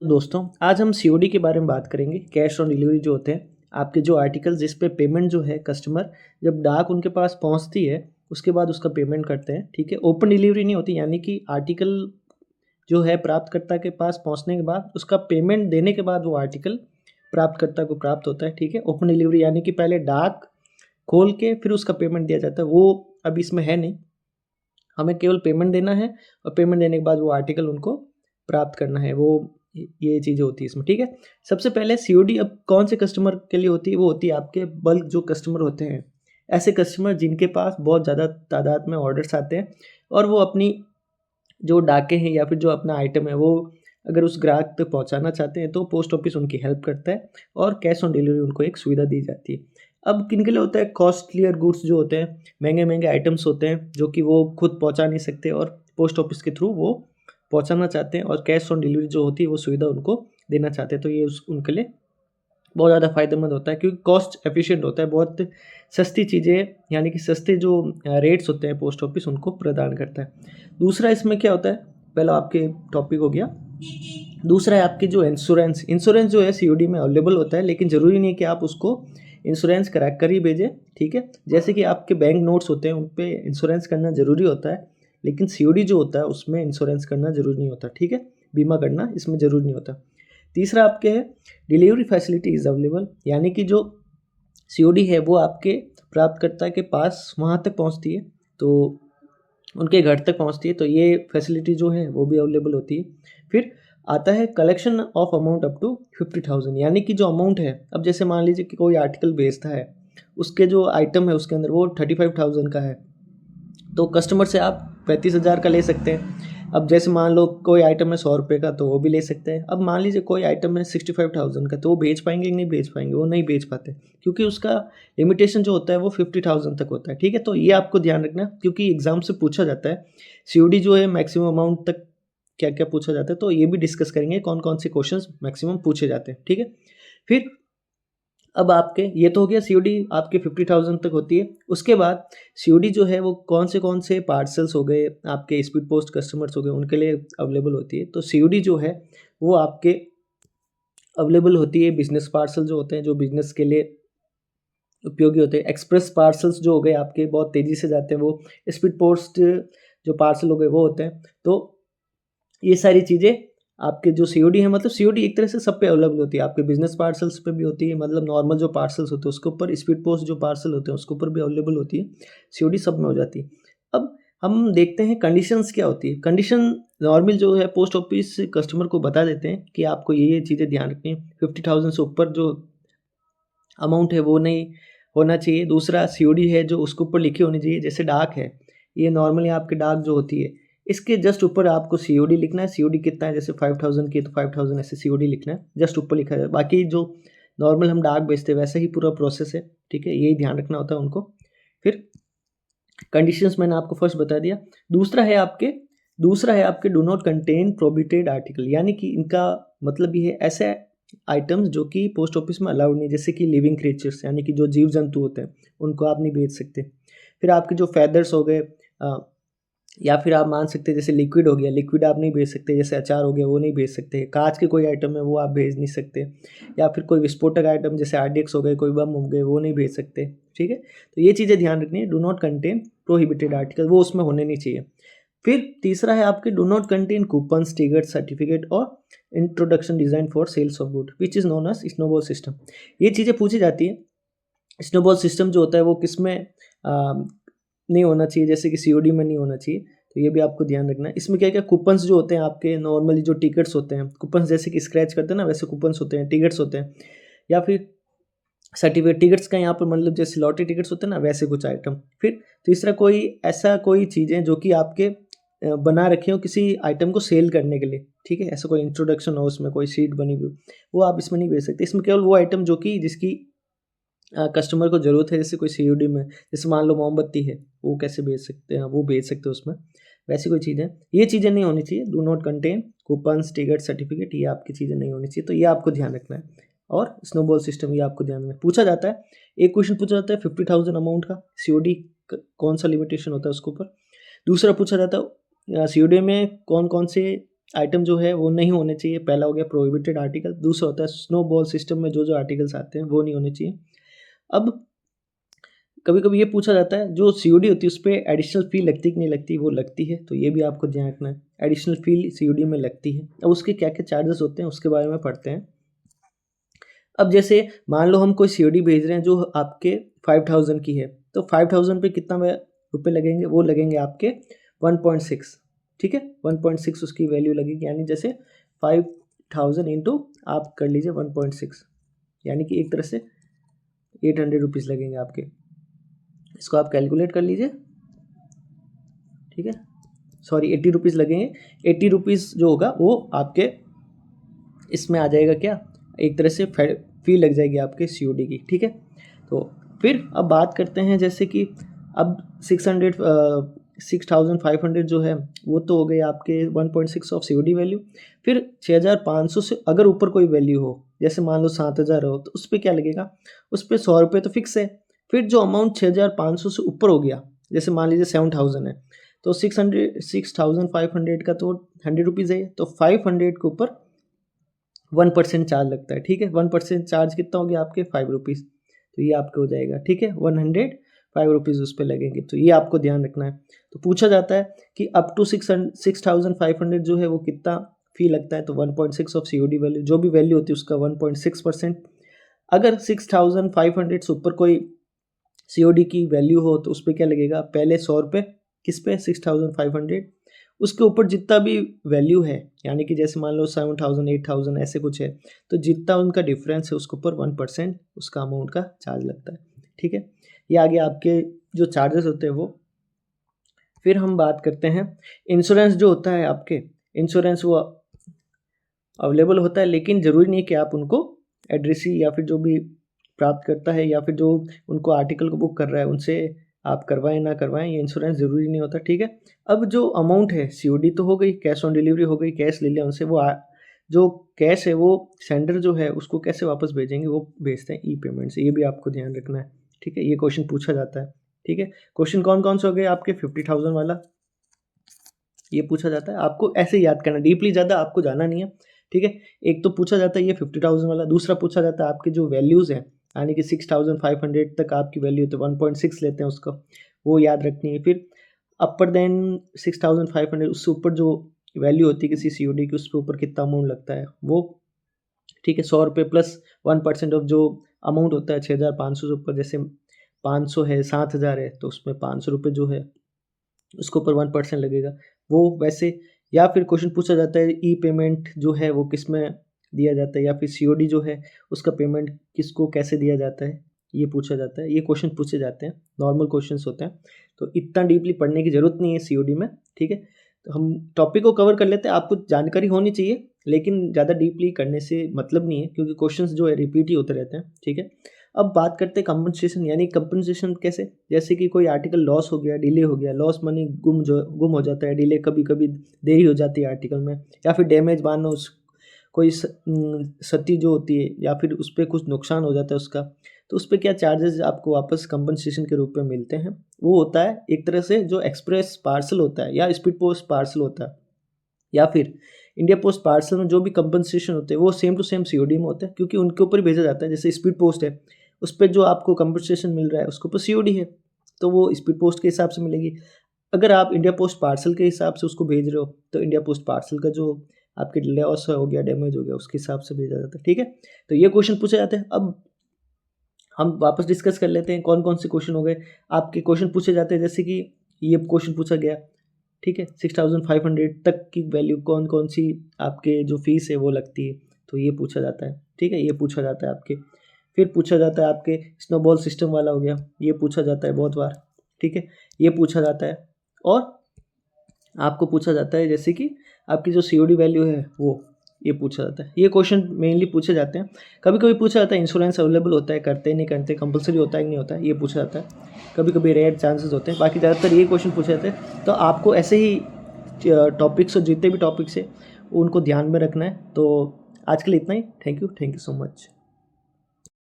दोस्तों, आज हम सीओडी के बारे में बात करेंगे। कैश ऑन डिलीवरी जो होते हैं, आपके जो आर्टिकल जिस पे पेमेंट जो है कस्टमर जब डाक उनके पास पहुंचती है, उसके बाद उसका पेमेंट करते हैं, ठीक है? ओपन डिलीवरी नहीं होती, यानी कि आर्टिकल जो है प्राप्तकर्ता के पास पहुंचने के बाद उसका पेमेंट देने के बाद वो आर्टिकल प्राप्तकर्ता को प्राप्त होता है, ठीक है? ओपन डिलीवरी यानी कि पहले डाक खोल के फिर उसका पेमेंट दिया जाता है, वो अभी इसमें है नहीं। हमें केवल पेमेंट देना है और पेमेंट देने के बाद वो आर्टिकल उनको प्राप्त करना है। वो ये चीज़ें होती है इसमें, ठीक है? सबसे पहले सीओडी अब कौन से कस्टमर के लिए होती है? वो होती है आपके बल्क जो कस्टमर होते हैं। ऐसे कस्टमर जिनके पास बहुत ज़्यादा तादाद में ऑर्डर्स आते हैं और वो अपनी जो डाकें हैं या फिर जो अपना आइटम है वो अगर उस ग्राहक तक पहुंचाना चाहते हैं तो पोस्ट ऑफिस उनकी हेल्प करता है और कैश ऑन डिलीवरी उनको एक सुविधा दी जाती है। अब किन के लिए होता है? कॉस्टलियर गुड्स जो होते हैं, महंगे महंगे आइटम्स होते हैं जो कि वो खुद पहुंचा नहीं सकते और पोस्ट ऑफिस के थ्रू वो पहुंचाना चाहते हैं और कैश ऑन डिलीवरी जो होती है वो सुविधा उनको देना चाहते हैं, तो ये उनके लिए बहुत ज़्यादा फ़ायदेमंद होता है क्योंकि कॉस्ट एफिशिएंट होता है। बहुत सस्ती चीज़ें यानी कि सस्ते जो रेट्स होते हैं पोस्ट ऑफिस उनको प्रदान करता है। दूसरा इसमें क्या होता है, पहला आपके टॉपिक हो गया। दूसरा है आपकी जो इंश्योरेंस। इंश्योरेंस जो है सीओडी में अवेलेबल होता है, लेकिन ज़रूरी नहीं है कि आप उसको इंश्योरेंस करा कर ही भेजें, ठीक है? जैसे कि आपके बैंक नोट्स होते हैं उन पे इंश्योरेंस करना ज़रूरी होता है, लेकिन सीओडी जो होता है उसमें इंश्योरेंस करना ज़रूरी नहीं होता, ठीक है? बीमा करना इसमें ज़रूरी नहीं होता। तीसरा आपके है डिलीवरी फैसिलिटी इज़ अवेलेबल, यानी कि जो सीओडी है वो आपके प्राप्तकर्ता के पास वहाँ तक पहुँचती है, तो उनके घर तक पहुँचती है, तो ये फैसिलिटी जो है वो भी अवेलेबल होती है। फिर आता है collection of amount up to 50,000, यानी कि जो अमाउंट है, अब जैसे मान लीजिए कि कोई आर्टिकल बेचता है, उसके जो आइटम है उसके अंदर वो 35,000 का है, तो कस्टमर से आप 35,000 का ले सकते हैं। अब जैसे मान लो कोई आइटम है 100 रुपये का, तो वो भी ले सकते हैं। अब मान लीजिए कोई आइटम है 65,000 का, तो वो बेच पाएंगे कि नहीं बेच पाएंगे? वो नहीं बेच पाते, क्योंकि उसका लिमिटेशन जो होता है वो 50,000 तक होता है, ठीक है? तो ये आपको ध्यान रखना, क्योंकि एग्जाम से पूछा जाता है सीओडी जो है मैक्सिमम अमाउंट तक क्या क्या पूछा जाता है, तो ये भी डिस्कस करेंगे कौन कौन से क्वेश्चन मैक्सिमम पूछे जाते हैं, ठीक है? फिर अब आपके ये तो हो गया सीओडी आपके 50,000 तक होती है। उसके बाद सीओडी जो है वो कौन से पार्सल्स हो गए, आपके स्पीड पोस्ट कस्टमर्स हो गए, उनके लिए अवेलेबल होती है। तो सीओडी जो है वो आपके अवेलेबल होती है बिजनेस पार्सल जो होते हैं, जो बिजनेस के लिए उपयोगी होते हैं। एक्सप्रेस पार्सल्स जो हो गए आपके बहुत तेज़ी से जाते हैं, वो स्पीड पोस्ट जो पार्सल हो गए वो होते हैं। तो ये सारी चीज़ें आपके जो सीओडी है, मतलब सीओडी एक तरह से सब पे अवेलेबल होती है। आपके बिजनेस पार्सल्स पे भी होती है, मतलब नॉर्मल जो पार्सल्स होते हैं उसके ऊपर, स्पीड पोस्ट जो पार्सल होते हैं उसके ऊपर भी अवेलेबल होती है। सीओडी सब में हो जाती है। अब हम देखते हैं कंडीशंस क्या होती है। कंडीशन नॉर्मल जो है पोस्ट ऑफिस कस्टमर को बता देते हैं कि आपको ये चीज़ें ध्यान रखनी है। 50,000 से ऊपर जो अमाउंट है वो नहीं होना चाहिए। दूसरा सीओडी है जो उसके ऊपर लिखी होनी चाहिए, जैसे डाक है, ये नॉर्मली आपकी डाक जो होती है इसके जस्ट ऊपर आपको सीओडी लिखना है। सीओडी कितना है, जैसे 5,000 की तो 5,000 ऐसे सीओडी लिखना है, जस्ट ऊपर लिखा है। बाकी जो नॉर्मल हम डाक बेचते हैं वैसे ही पूरा प्रोसेस है, ठीक है? यही ध्यान रखना होता है उनको। फिर कंडीशंस मैंने आपको फर्स्ट बता दिया। दूसरा है आपके do not contain prohibited article, यानी कि इनका मतलब ये है ऐसे आइटम्स जो कि पोस्ट ऑफिस में अलाउड नहीं, जैसे कि लिविंग क्रिएचर्स यानी कि जो जीव जंतु होते हैं उनको आप नहीं बेच सकते। फिर आपके जो फैदर्स हो गए, या फिर आप मान सकते हैं जैसे लिक्विड हो गया, लिक्विड आप नहीं बेच सकते। जैसे अचार हो गया वो नहीं बेच सकते। कांच के कोई आइटम है वो आप भेज नहीं सकते। या फिर कोई विस्फोटक आइटम जैसे आरडीएक्स हो गए, कोई बम हो गए, वो नहीं भेज सकते, ठीक है? तो ये चीज़ें ध्यान रखनी है। Do not contain prohibited article, वो उसमें होने नहीं चाहिए। फिर तीसरा है आपके do not contain coupons, ticket, certificate और introduction design for sales of good which is known as snowball system. ये चीज़ें पूछी जाती है। स्नोबॉल सिस्टम जो होता है वो किस में नहीं होना चाहिए, जैसे कि सीओडी में नहीं होना चाहिए, तो ये भी आपको ध्यान रखना है। इसमें क्या क्या कूपन्स जो होते हैं आपके, नॉर्मली जो टिकट्स होते हैं, कूपन्स जैसे कि स्क्रैच करते हैं ना वैसे कूपन्स होते हैं, टिकट्स होते हैं, या फिर सर्टिफिकेट। टिकट्स का यहाँ पर मतलब जैसे लॉटरी टिकट्स होते हैं ना वैसे कुछ आइटम। फिर तीसरा कोई चीज़ें जो कि आपके बना रखे हो किसी आइटम को सेल करने के लिए, ठीक है? ऐसा कोई इंट्रोडक्शन हो, उसमें कोई शीट बनी हुई, वो आप इसमें नहीं बेच सकते। इसमें केवल वो आइटम जो कि जिसकी कस्टमर को ज़रूरत है, जैसे कोई सीओडी में जैसे मान लो मोमबत्ती है, वो कैसे बेच सकते हैं, वो बेच सकते हो उसमें, वैसी कोई चीज़ें। ये चीज़ें नहीं होनी चाहिए। Do not contain coupons, ticket, certificate, ये आपकी चीज़ें नहीं होनी चाहिए, तो ये आपको ध्यान रखना है। और स्नोबॉल सिस्टम ये आपको ध्यान में पूछा जाता है। एक क्वेश्चन पूछा जाता है 50,000 अमाउंट का, सीओडी कौन सा लिमिटेशन होता है उसके ऊपर। दूसरा पूछा जाता है सीओडी में कौन कौन से आइटम जो है वो नहीं होने चाहिए। पहला हो गया प्रोहिबिटेड आर्टिकल, दूसरा होता है स्नोबॉल सिस्टम में जो जो आर्टिकल्स आते हैं वो नहीं होने चाहिए। अब कभी कभी ये पूछा जाता है जो COD होती है उस पर एडिशनल फी लगती कि नहीं लगती, वो लगती है, तो ये भी आपको ध्यान रखना है, एडिशनल फी COD में लगती है। अब उसके क्या क्या चार्जेस होते हैं उसके बारे में पढ़ते हैं। अब जैसे मान लो हम कोई COD भेज रहे हैं जो आपके 5000 की है, तो 5000 पे कितना रुपये लगेंगे, वो लगेंगे आपके 1.6, ठीक है, 1.6 उसकी वैल्यू लगेगी, यानी जैसे 5000 इंटू आप कर लीजिए 1.6, यानी कि एक तरह से 800 रुपीज़ लगेंगे आपके। इसको आप कैलकुलेट कर लीजिए, ठीक है, सॉरी 80 रुपीज़ लगेंगे। 80 रुपीज़ जो होगा वो आपके इसमें आ जाएगा, क्या एक तरह से फी लग जाएगी आपके COD की, ठीक है। तो फिर अब बात करते हैं जैसे कि अब 6500 जो है वो तो हो गई आपके 1.6 ऑफ COD वैल्यू। फिर 6500 से अगर ऊपर कोई वैल्यू हो, जैसे मान लो 7000 हो, तो उस पर क्या लगेगा, उस पर 100 रुपये तो फिक्स है। फिर जो अमाउंट 6500 से ऊपर हो गया, जैसे मान लीजिए 7000 है, तो 6500 का तो 100 रुपीज़ है, तो 500 के ऊपर 1% चार्ज लगता है, ठीक है। 1% चार्ज कितना हो गया आपके 5 रुपीज़, तो ये आपके हो जाएगा, ठीक है, 105 रुपीज़ उस पर लगेंगे, तो ये आपको ध्यान रखना है। तो पूछा जाता है कि अप टू 6500 जो है वो कितना फ़ी लगता है, तो 1.6 ऑफ COD वैल्यू, जो भी वैल्यू होती है उसका 1.6%। अगर 6500 से ऊपर कोई COD की वैल्यू हो तो उस पर क्या लगेगा, पहले 100 रुपये किस पे, 6500, उसके ऊपर जितना भी वैल्यू है, यानी कि जैसे मान लो 7000 8000 ऐसे कुछ है, तो जितना उनका डिफरेंस है उसके ऊपर 1% उसका अमाउंट का चार्ज लगता है, ठीक है। ये आगे आपके जो चार्जेस होते हैं वो। फिर हम बात करते हैं इंश्योरेंस जो होता है आपके, इंश्योरेंस वो अवेलेबल होता है, लेकिन ज़रूरी नहीं कि आप उनको एड्रेसी या फिर जो भी प्राप्त करता है या फिर जो उनको आर्टिकल को बुक कर रहा है उनसे आप करवाएं ना करवाएं, ये इंश्योरेंस ज़रूरी नहीं होता, ठीक है। अब जो अमाउंट है COD तो हो गई, कैश ऑन डिलीवरी हो गई, कैश ले लिया उनसे, वो जो कैश है वो सेंडर जो है उसको कैसे वापस भेजेंगे, वो भेजते हैं E-पेमेंट से, ये भी आपको ध्यान रखना है, ठीक है। ये क्वेश्चन पूछा जाता है, ठीक है। क्वेश्चन कौन कौन से हो गए आपके, 50,000 वाला ये पूछा जाता है, आपको ऐसे याद करना, डीपली ज़्यादा आपको जाना नहीं है, ठीक है। एक तो पूछा जाता है ये 50,000 वाला, दूसरा पूछा जाता है आपके जो वैल्यूज़ हैं, यानी कि 6500 तक आपकी वैल्यू तो 1.6 लेते हैं उसको, वो याद रखनी है। फिर अपर देन 6500 उससे ऊपर जो वैल्यू होती है किसी COD की, उसके ऊपर कितना अमाउंट लगता है वो, ठीक है, 100 रुपये प्लस 1% ऑफ जो अमाउंट होता है 6500 से ऊपर, जैसे 500 है, 7000 है, तो उसमें 500 रुपये जो है उसके ऊपर 1% लगेगा वो वैसे। या फिर क्वेश्चन पूछा जाता है E-पेमेंट जो है वो किस में दिया जाता है, या फिर COD जो है उसका पेमेंट किसको कैसे दिया जाता है, ये पूछा जाता है। ये क्वेश्चन पूछे जाते हैं, नॉर्मल क्वेश्चंस होते हैं, तो इतना डीपली पढ़ने की ज़रूरत नहीं है COD में, ठीक है। तो हम टॉपिक को कवर कर लेते हैं, आपको जानकारी होनी चाहिए लेकिन ज़्यादा डीपली करने से मतलब नहीं है, क्योंकि क्वेश्चंस जो है रिपीट ही होते रहते हैं, ठीक है। अब बात करते हैं कंपनसेशन, यानी कंपनसेशन कैसे, जैसे कि कोई आर्टिकल लॉस हो गया, डिले हो गया, लॉस मनी गुम हो जाता है, डिले कभी कभी देरी हो जाती है आर्टिकल में, या फिर डैमेज मानो कोई क्षति जो होती है या फिर उस पर कुछ नुकसान हो जाता है उसका, तो उस पर क्या चार्जेस आपको वापस कंपनसेशन के रूप में मिलते हैं, वो होता है एक तरह से जो एक्सप्रेस पार्सल होता है या स्पीड पोस्ट पार्सल होता है, या फिर इंडिया पोस्ट पार्सल में जो भी कंपनसेशन होते हैं वो सेम टू सेम COD में होता है, क्योंकि उनके ऊपर ही भेजा जाता है। जैसे स्पीड पोस्ट है, उस पर जो आपको कंपनसेशन मिल रहा है उसके ऊपर COD है, तो वो स्पीड पोस्ट के हिसाब से मिलेगी। अगर आप इंडिया पोस्ट पार्सल के हिसाब से उसको भेज रहे हो तो इंडिया पोस्ट पार्सल का जो आपके लॉस हो गया, डैमेज हो गया, उसके हिसाब से भेजा जाता है, ठीक है। तो ये क्वेश्चन पूछे जाते हैं। अब हम वापस डिस्कस कर लेते हैं कौन कौन से क्वेश्चन हो गए आपके। क्वेश्चन पूछे जाते हैं जैसे कि ये क्वेश्चन पूछा गया, ठीक है, 6500 तक की वैल्यू कौन कौन सी आपके जो फीस है वो लगती है, तो ये पूछा जाता है, ठीक है, ये पूछा जाता है आपके। फिर पूछा जाता है आपके स्नोबॉल सिस्टम वाला हो गया, ये पूछा जाता है बहुत बार, ठीक है, ये पूछा जाता है। और आपको पूछा जाता है जैसे कि आपकी जो COD वैल्यू है वो ये पूछा जाता है। ये क्वेश्चन मेनली पूछे जाते हैं। कभी कभी पूछा जाता है इंश्योरेंस अवेलेबल होता है, करते नहीं करते, कंपलसरी होता है कि नहीं होता है, ये पूछा जाता है। कभी कभी रेयर चांसेस होते हैं, बाकी ज़्यादातर ये क्वेश्चन पूछे जाते हैं। तो आपको ऐसे ही टॉपिक्स और जितने भी टॉपिक्स है उनको ध्यान में रखना है। तो आज के लिए इतना ही। Thank you so much.